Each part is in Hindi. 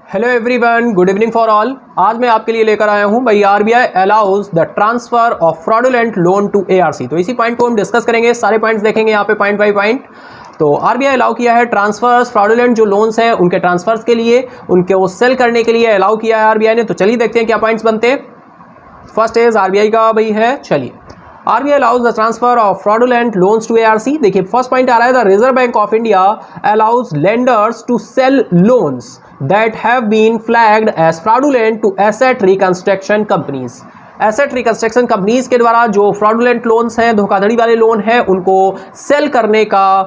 Hello everyone, good evening for all. आज मैं आपके लिए लेकर आया हूं भाई RBI allows the transfer of fraudulent loan to ARC. तो इसी पॉइंट को हम डिस्कस करेंगे, सारे पॉइंट्स देखेंगे यहाँ पे पॉइंट बाय पॉइंट। तो आरबीआई अलाउ किया है ट्रांसफर्स, फ्रॉडुलेंट जो लोन्स हैं उनके ट्रांसफर्स के लिए, उनके वो सेल करने के लिए अलाउ किया है आरबीआई ने। तो चलिए देखते हैं क्या पॉइंट्स बनते हैं। फर्स्ट इज आरबीआई का भाई है, चलिए RBI allows the transfer of fraudulent loans to ARC। देखिए फर्स्ट पॉइंट आ रहा है, the reserve bank of India allows lenders to sell loans that have been flagged as fraudulent to asset reconstruction companies। Asset reconstruction companies के द्वारा जो फ्रॉडुलेंट लोन्स हैं, धोखाधड़ी वाले लोन हैं, उनको सेल करने का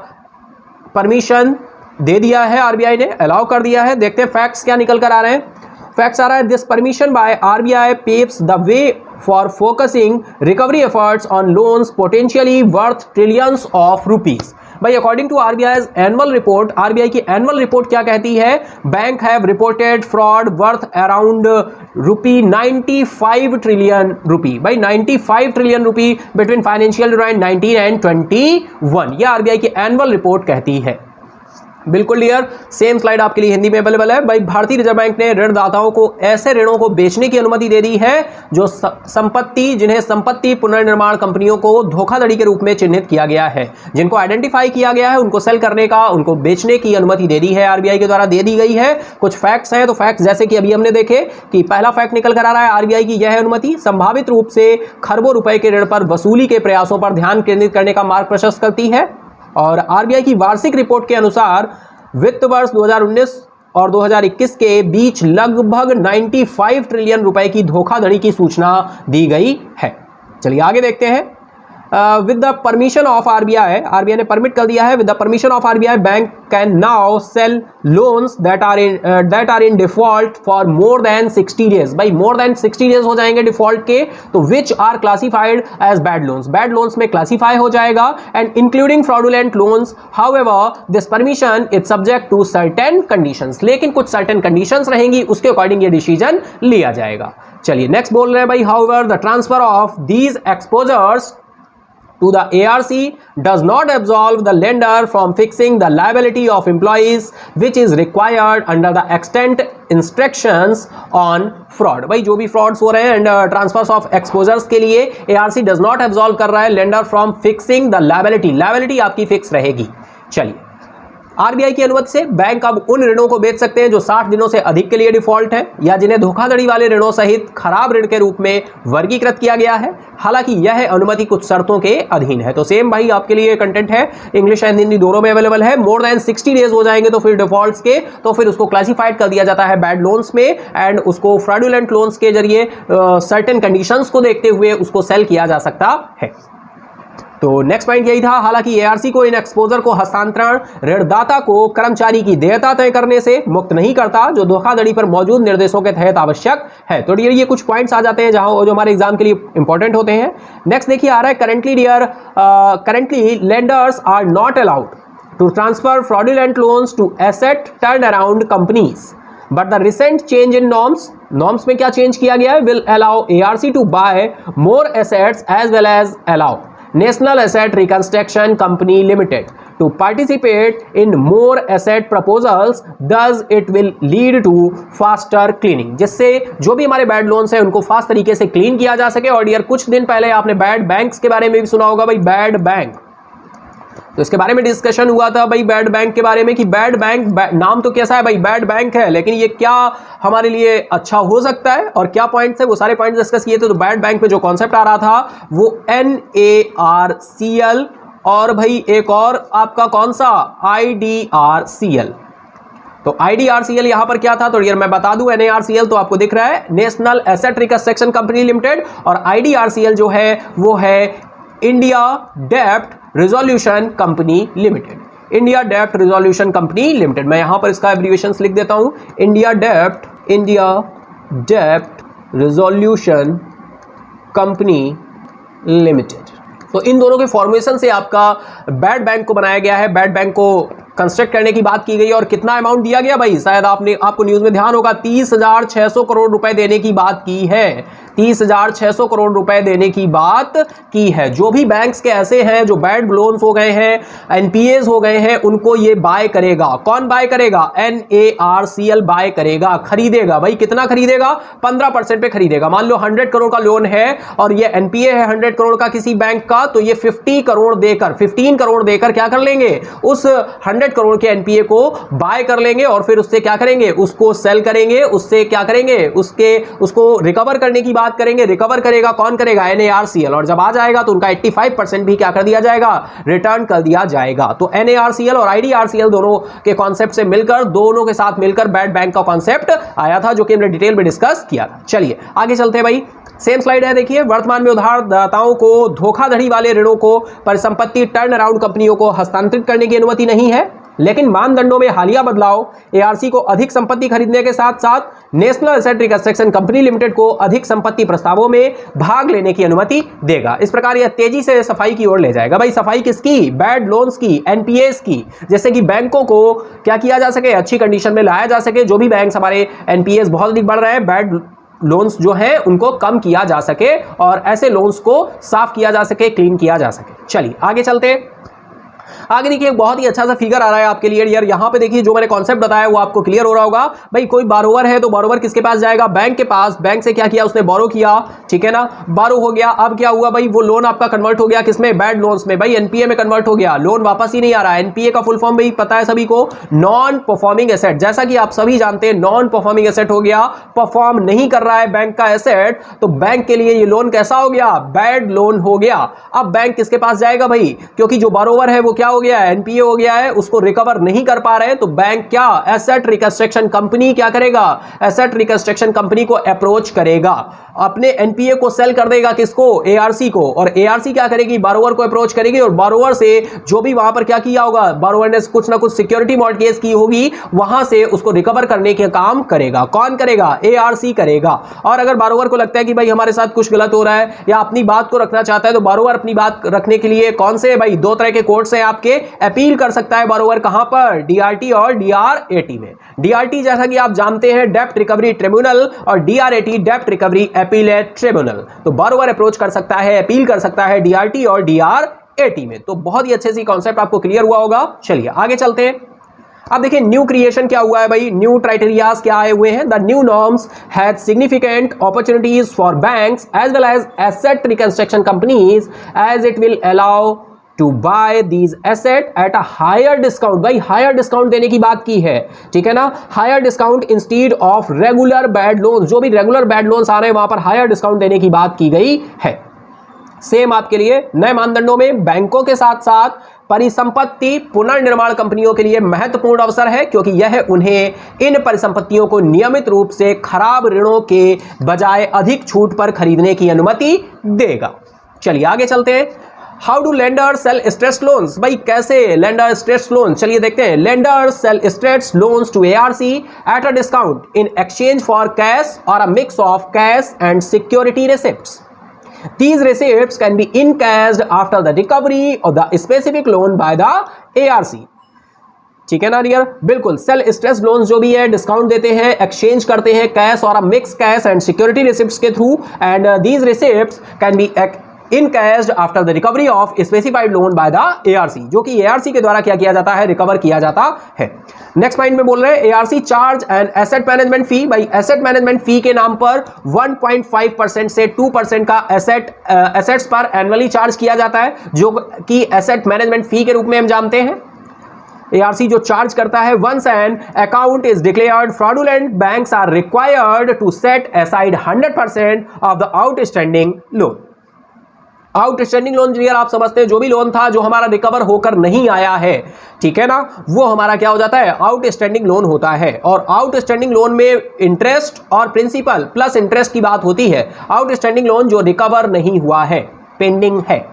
परमिशन दे दिया है आरबीआई ने, अलाउ कर दिया है। देखते हैं फैक्ट्स क्या निकल कर आ रहे हैं। फैक्ट्स आ रहा है, this permission by RBI paves the way for focusing recovery efforts on loans potentially worth trillions of rupees. भाई according to RBI annual report, RBI की एनुअल रिपोर्ट क्या कहती है, bank have reported fraud worth around rupee 95 trillion rupee. भाई 95 trillion rupee between financial year 19 and 21। यह आरबीआई की एनुअल रिपोर्ट कहती है। बिल्कुल क्लियर, सेम स्लाइड आपके लिए हिंदी में अवेलेबल है। भाई भारतीय रिजर्व बैंक ने ऋणदाताओं को ऐसे ऋणों को बेचने की अनुमति दे दी है जो जिन्हें संपत्ति पुनर्निर्माण कंपनियों को धोखाधड़ी के रूप में चिन्हित किया गया है, जिनको आइडेंटिफाई किया गया है, उनको सेल करने का, उनको बेचने की अनुमति दे दी है, आरबीआई के द्वारा दे दी गई है। कुछ फैक्ट्स हैं, तो फैक्ट्स जैसे कि अभी हमने देखे कि पहला फैक्ट निकल कर आ रहा है, आरबीआई की यह अनुमति संभावित रूप से खरबों रुपए के ऋण पर वसूली के प्रयासों पर ध्यान केंद्रित करने का मार्ग प्रशस्त करती है। और आरबीआई की वार्षिक रिपोर्ट के अनुसार वित्त वर्ष 2019 और 2021 के बीच लगभग 95 ट्रिलियन रुपए की धोखाधड़ी की सूचना दी गई है। चलिए आगे देखते हैं। With the permission of RBI, RBI ने परमिट कर दिया है, with the permission of RBI bank can now sell loans that are in default for more than 60 days. भाई मोर देन 60 डेज हो जाएंगे डिफॉल्ट के, तो which are classified as bad loans, bad loans में क्लासिफाई हो जाएगा, and including fraudulent loans. However this permission is subject to certain conditions, लेकिन कुछ सर्टेन कंडीशंस रहेंगी, उसके अकॉर्डिंग ये डिसीजन लिया जाएगा। चलिए नेक्स्ट बोल रहे हैं भाई, however the transfer of these exposures to the ARC does not absolve the lender from fixing the liability of employees which is required under the extant instructions on fraud। भाई जो भी फ्रॉड्स हो रहे हैं एंड ट्रांसफर्स ऑफ एक्सपोजर्स के लिए ARC does not absolve कर रहा है lender from fixing the liability, liability आपकी फिक्स रहेगी। चलिए आरबीआई की अनुमति से बैंक अब उन ऋणों को बेच सकते हैं जो 60 दिनों से अधिक के लिए डिफॉल्ट है, या जिन्हें धोखाधड़ी वाले ऋणों सहित खराब ऋण के रूप में वर्गीकृत किया गया है। हालांकि यह अनुमति कुछ शर्तों के अधीन है। तो सेम भाई आपके लिए कंटेंट है, इंग्लिश एंड हिंदी दोनों में अवेलेबल है। मोर देन 60 डेज हो जाएंगे तो फिर डिफॉल्ट्स के, तो फिर उसको क्लासिफाइड कर दिया जाता है बैड लोन्स में, एंड उसको फ्रॉडुलेंट लोन्स के जरिए सर्टेन कंडीशंस को देखते हुए उसको सेल किया जा सकता है। तो नेक्स्ट पॉइंट यही था। हालांकि एआरसी को इन एक्सपोजर को हस्तांतरण ऋणदाता को कर्मचारी की देयता तय करने से मुक्त नहीं करता, जो धोखाधड़ी पर मौजूद निर्देशों के तहत आवश्यक है। तो ये कुछ पॉइंट्स आ जाते हैं जहां जो हमारे एग्जाम के लिए इंपॉर्टेंट होते हैं। नेक्स्ट देखिए आ रहा है, currently lenders are not allowed to transfer fraudulent loans to asset turn around companies, but the recent change in norms में क्या चेंज किया गया है, will allow ARC to buy more assets as well as allow National Asset Reconstruction Company Limited to participate in more asset proposals, thus it will lead to faster cleaning। जिससे जो भी हमारे बैड लोन्स हैं उनको फास्ट तरीके से क्लीन किया जा सके। और यार कुछ दिन पहले आपने बैड बैंक्स के बारे में भी सुना होगा भाई, बैड बैंक, तो इसके बारे में डिस्कशन हुआ था भाई बैड बैंक के बारे में कि बैड बैंक नाम तो कैसा है भाई, बैड बैंक है, लेकिन ये क्या हमारे लिए अच्छा हो सकता है और क्या पॉइंट्स है, वो सारे पॉइंट्स डिस्कस किए थे। तो बैड बैंक में जो कॉन्सेप्ट आ रहा था वो NARCL, और भाई एक और आपका कौन सा, IDRCL। तो IDRCL यहां पर क्या था, तो यार मैं बता दूं, NARCL तो आपको दिख रहा है national asset reconstruction company limited, और IDRCL जो है वो है इंडिया डेप्ट रिजोल्यूशन कंपनी लिमिटेड। इंडिया डेप्ट रिजोल्यूशन कंपनी लिमिटेड, मैं यहां पर इसका एब्रिविएशंस लिख देता हूं, इंडिया डेप्ट रिजोल्यूशन कंपनी लिमिटेड। तो इन दोनों के फॉर्मेशन से आपका बैड बैंक को बनाया गया है, बैड बैंक को कंस्ट्रक्ट करने की बात की गई और कितना अमाउंट दिया गया भाई, शायद आपको न्यूज में ध्यान होगा, 30,600 करोड़ रुपए देने की बात की है। 30,600 करोड़ रुपए देने की बात की है। जो भी बैंक्स के ऐसे हैं जो बैड लोन्स हो गए हैं, एनपीएस हो गए हैं, उनको ये बाय करेगा। कौन बाय करेगा? NARCL बाय करेगा, खरीदेगा। भाई कितना खरीदेगा? 15% पे खरीदेगा। मान लो 100 करोड़ का लोन है और ये एनपीए है 100 करोड़ का किसी बैंक का, तो ये 15 करोड़ देकर क्या कर लेंगे? उस 100 करोड़ के एनपीए को बाय कर लेंगे और फिर उससे क्या करेंगे? उसको सेल करेंगे। उससे क्या करेंगे? उसको रिकवर करने की बात करेंगे। रिकवर करेगा कौन करेगा? NARCL। और जब आ जाएगा तो उनका 85% भी क्या कर दिया जाएगा? रिटर्न कर दिया जाएगा। तो NARCL और IDRCL दोनों के कॉन्सेप्ट से मिलकर, दोनों के साथ मिलकर बैड बैंक का कॉन्सेप्ट आया था, जो कि हमने डिटेल में डिस्कस किया था। चलिए आगे चलते हैं भाई। सेम स्लाइड है, देखिए। वर्तमान में उधारदाताओं को धोखाधड़ी वाले ऋणों को परिसंपत्ति टर्न अराउंड कंपनियों को हस्तांतरित करने की अनुमति नहीं है, लेकिन मानदंडों में हालिया बदलाव एआरसी को अधिक संपत्ति खरीदने के साथ साथ national asset reconstruction company limited को अधिक संपत्ति प्रस्तावों में भाग लेने की अनुमति देगा। इस प्रकार यह तेजी से सफाई की ओर ले जाएगा। भाई सफाई किसकी? बैड लोन्स की, एनपीएस की, जैसे कि बैंकों को क्या किया जा सके? अच्छी कंडीशन में लाया जा सके। जो भी बैंक हमारे एनपीएस बहुत अधिक बढ़ रहे हैं, बैड लोन्स जो हैं उनको कम किया जा सके और ऐसे लोन्स को साफ किया जा सके, क्लीन किया जा सके। चलिए आगे चलते। आगे देखिए, एक बहुत ही अच्छा सा फिगर आ रहा है आपके लिए यार। यहाँ पे देखिए जो मैंने कॉन्सेप्ट बताया वो आपको क्लियर हो रहा होगा। भाई कोई बारोवर है तो बारोवर किसके पास जाएगा? बैंक के पास। बैंक से क्या किया? उसने बोरो किया, ठीक है ना, बारो हो गया। अब क्या हुआ भाई? वो लोन आपका कन्वर्ट हो गया किसमें? बैड लोन्स में। भाई एनपीए में कन्वर्ट हो गया, लोन वापस ही नहीं आ रहा है। एनपीए का फुल फॉर्म भाई पता है सभी को? Non performing asset. जैसा कि आप सभी जानते हैं, नॉन परफॉर्मिंग एसेट हो गया, परफॉर्म नहीं कर रहा है बैंक का एसेट, तो बैंक के लिए ये लोन कैसा हो गया? बैड लोन हो गया। अब बैंक किसके पास जाएगा भाई? क्योंकि जो बारोवर है वो क्या हो गया? एनपीए हो गया है, उसको रिकवर नहीं कर पा रहे, तो बैंक क्या? एसेट रिकंस्ट्रक्शन कंपनी क्या करेगा? एसेट रिकंस्ट्रक्शन कंपनी को अप्रोच करेगा, अपने एनपीए को सेल कर देगा। किसको? एआरसी को। और एआरसी क्या करेगी? बारोवर को अप्रोच करेगी और बारोवर से जो भी वहां पर क्या किया होगा, बारोवर ने कुछ ना कुछ सिक्योरिटी मॉर्टगेज की होगी, वहां से उसको रिकवर करने के काम करेगा। कौन करेगा? एआरसी करेगा। और अगर बारोवर को लगता है कि भाई हमारे साथ कुछ गलत हो रहा है या अपनी बात को रखना चाहता है, तो बारोवर अपनी बात रखने के लिए कौन से भाई दो तरह के कोर्ट्स हैं आपके, अपील कर सकता है बारोवर। कहां पर? डीआरटी और डीआरएटी में। डीआरटी जैसा कि आप जानते हैं डेब्ट रिकवरी ट्रिब्यूनल, और डीआरएटी डेब्ट रिकवरी अपीलेट ट्रिब्यूनल। तो बारोवर अप्रोच कर सकता है, अपील कर सकता है डीआरटी और डीआरएटी में। तो बहुत ही अच्छे से कॉन्सेप्ट आपको क्लियर हुआ होगा। चलिए आगे चलते हैं। अब देखिए न्यू क्रिएशन क्या हुआ है भाई, न्यू क्राइटेरियाज क्या आए हुए हैं। The new norms had significant opportunities for banks as well as asset reconstruction companies as it will allow to buy these asset at a higher discount. भाई हायर डिस्काउंट देने की बात की है, ठीक है ना, higher discount instead of regular bad loan. जो भी रेगुलर बैड लोन्स आ रहे हैं वहां पर हायर डिस्काउंट देने की बात की गई है। सेम आपके लिए नए मानदंडों में बैंकों के साथ साथ परिसंपत्ति पुनर्निर्माण कंपनियों के लिए महत्वपूर्ण अवसर है, क्योंकि यह उन्हें इन परिसंपत्तियों को नियमित रूप से खराब ऋणों के बजाय अधिक छूट पर खरीदने की अनुमति देगा। चलिए आगे चलते हैं। How do lender sell stressed loans. भाई कैसे लेंडर स्ट्रेस्ड लोन, चलिए देखते हैं। Lender sell stressed loans to ARC at a discount in exchange for cash or a mix of cash and security receipts. These receipts can be encashed after the recovery of the specific loan by the ARC। ठीक है ना डियर, बिल्कुल। सेल स्ट्रेस लोन्स जो भी है डिस्काउंट देते हैं, एक्सचेंज करते हैं कैश और mix cash and security receipts के through, and these receipts can be encashed after the recovery of specified loan by the ARC, जो कि एआरसी के द्वारा क्या किया जाता है? रिकवर किया जाता है। नेक्स्ट पॉइंट में बोल रहे हैं ARC charge and asset management fee. भाई एसेट मैनेजमेंट फी के नाम पर 1.5% से 2% का एसेट्स पर एनुअली चार्ज किया जाता है, जो कि एसेट मैनेजमेंट फी के रूप में हम जानते हैं। एआरसी जो चार्ज करता है, once an account is declared fraudulent, banks are required to set aside 100% of the outstanding loan. Outstanding loan clear आप समझते हैं, जो भी लोन था जो हमारा रिकवर होकर नहीं आया है, ठीक है ना, वो हमारा क्या हो जाता है? आउटस्टैंडिंग लोन होता है। और आउटस्टैंडिंग लोन में इंटरेस्ट और प्रिंसिपल प्लस इंटरेस्ट की बात होती है। आउटस्टैंडिंग लोन जो रिकवर नहीं हुआ है, पेंडिंग है।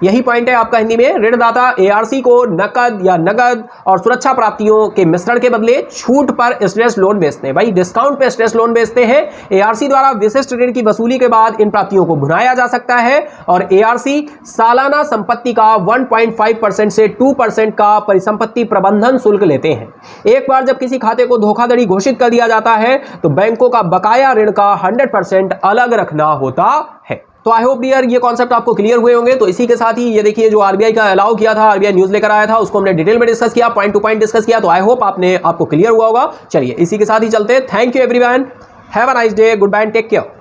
यही पॉइंट है आपका हिंदी में। ऋणदाता एआरसी को नकद या नगद और सुरक्षा प्राप्तियों के मिश्रण के बदले छूट पर स्ट्रेस लोन बेचते हैं। भाई डिस्काउंट पे स्ट्रेस लोन बेचते हैं। एआरसी द्वारा विशिष्ट ऋण की वसूली के बाद इन प्राप्तियों को भुनाया जा सकता है और एआरसी सालाना संपत्ति का 1.5% से 2% का परिसंपत्ति प्रबंधन शुल्क लेते हैं। एक बार जब किसी खाते को धोखाधड़ी घोषित कर दिया जाता है तो बैंकों का बकाया ऋण का 100% अलग रखना होता है। तो आई होप डियर ये कॉन्सेप्ट आपको क्लियर हुए होंगे। तो इसी के साथ ही ये देखिए जो आरबीआई का अलाउ किया था, आरबीआई न्यूज लेकर आया था, उसको हमने डिटेल में डिस्कस किया, पॉइंट टू पॉइंट डिस्कस किया। तो आई होप आपको क्लियर हुआ होगा। चलिए इसी के साथ ही चलते हैं। Thank you everyone, have a nice day, goodbye and take care.